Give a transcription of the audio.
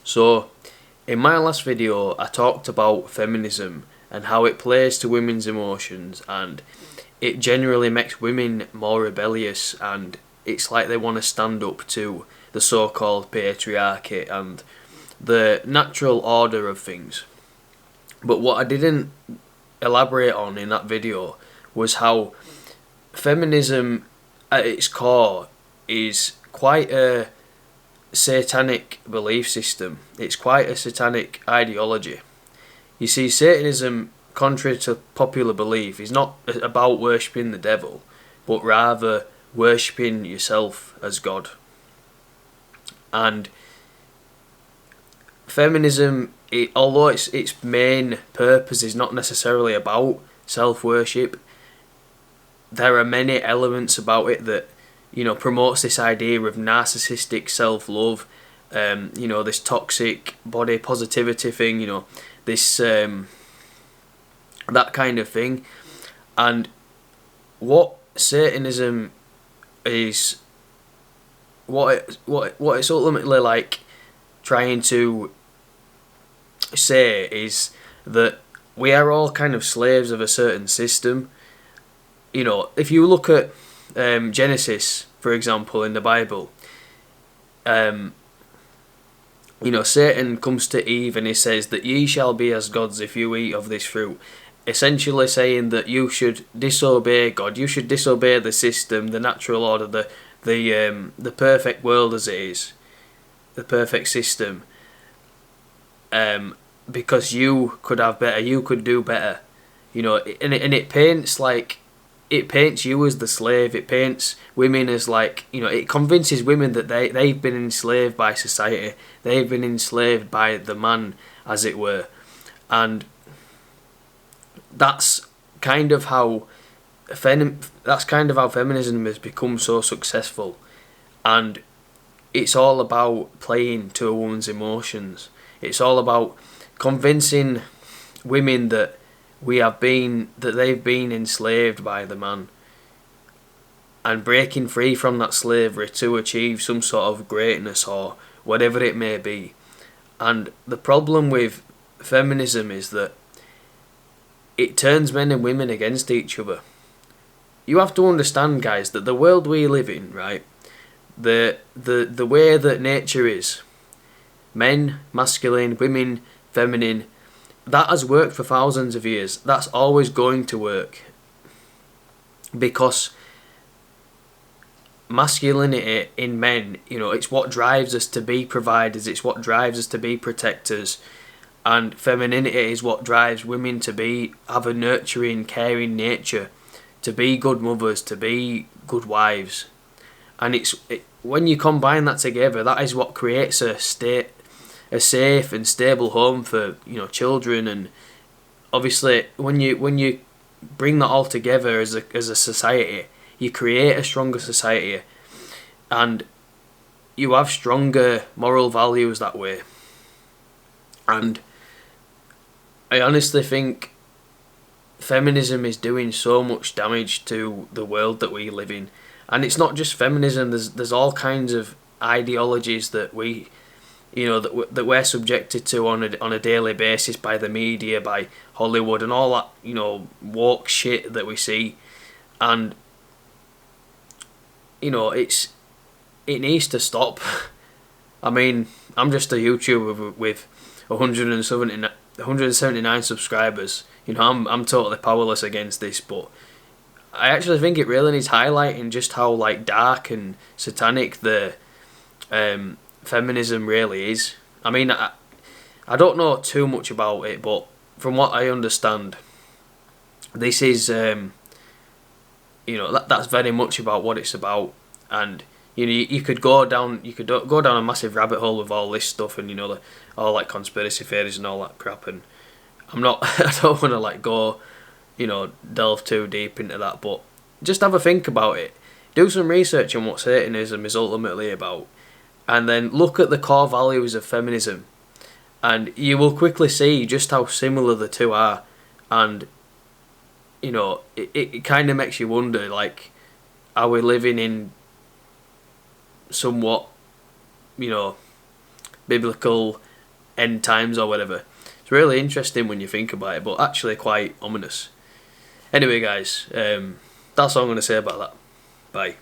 So, in my last video, I talked about feminism and how it plays to women's emotions, and it generally makes women more rebellious, and it's like they want to stand up to the so-called patriarchy and the natural order of things. But what I didn't elaborate on in that video was how feminism at its core is quite a satanic belief system. It's quite a satanic ideology. You see, Satanism, contrary to popular belief, is not about worshipping the devil, but rather worshipping yourself as God. And feminism, although its main purpose is not necessarily about self-worship, there are many elements about it that, promotes this idea of narcissistic self-love, this toxic body positivity thing, this that kind of thing. And what Satanism is, what it's ultimately like trying to say is that we are all kind of slaves of a certain system. If you look at Genesis, for example, in the Bible, Satan comes to Eve and he says that ye shall be as gods if you eat of this fruit, essentially saying that you should disobey God, you should disobey the system, the natural order, the perfect world as it is, the perfect system, because you could have better, you could do better, and it paints you as the slave. It paints women as it convinces women that they've been enslaved by society, they've been enslaved by the man, as it were. And that's kind of how feminism has become so successful. And it's all about playing to a woman's emotions. It's all about convincing women that they've been enslaved by the man, and breaking free from that slavery to achieve some sort of greatness or whatever it may be. And the problem with feminism is that it turns men and women against each other. You have to understand, guys, that the world we live in, right, the way that nature is, men masculine, women feminine, that has worked for thousands of years. That's always going to work, because masculinity in men, it's what drives us to be providers, it's what drives us to be protectors, and femininity is what drives women to have a nurturing, caring nature, to be good mothers, to be good wives. And when you combine that together, that is what creates a safe and stable home for children. And obviously when you bring that all together as a society, you create a stronger society, and you have stronger moral values that way. And I honestly think feminism is doing so much damage to the world that we live in. And it's not just feminism, there's all kinds of ideologies that that we're subjected to on a daily basis by the media, by Hollywood, and all that woke shit that we see. And it needs to stop. I mean, I'm just a YouTuber with 179 subscribers. I'm totally powerless against this, but I actually think it really needs highlighting just how dark and satanic the feminism really is. I mean, I don't know too much about it, but from what I understand, this is that's very much about what it's about. And you could go down a massive rabbit hole with all this stuff, and all conspiracy theories and all that crap. And I don't want to go delve too deep into that, but just have a think about it. Do some research on what Satanism is ultimately about, and then look at the core values of feminism, and you will quickly see just how similar the two are. And it kind of makes you wonder, are we living in somewhat biblical end times or whatever. It's really interesting when you think about it, but actually quite ominous. Anyway, guys, that's all I'm going to say about that. Bye.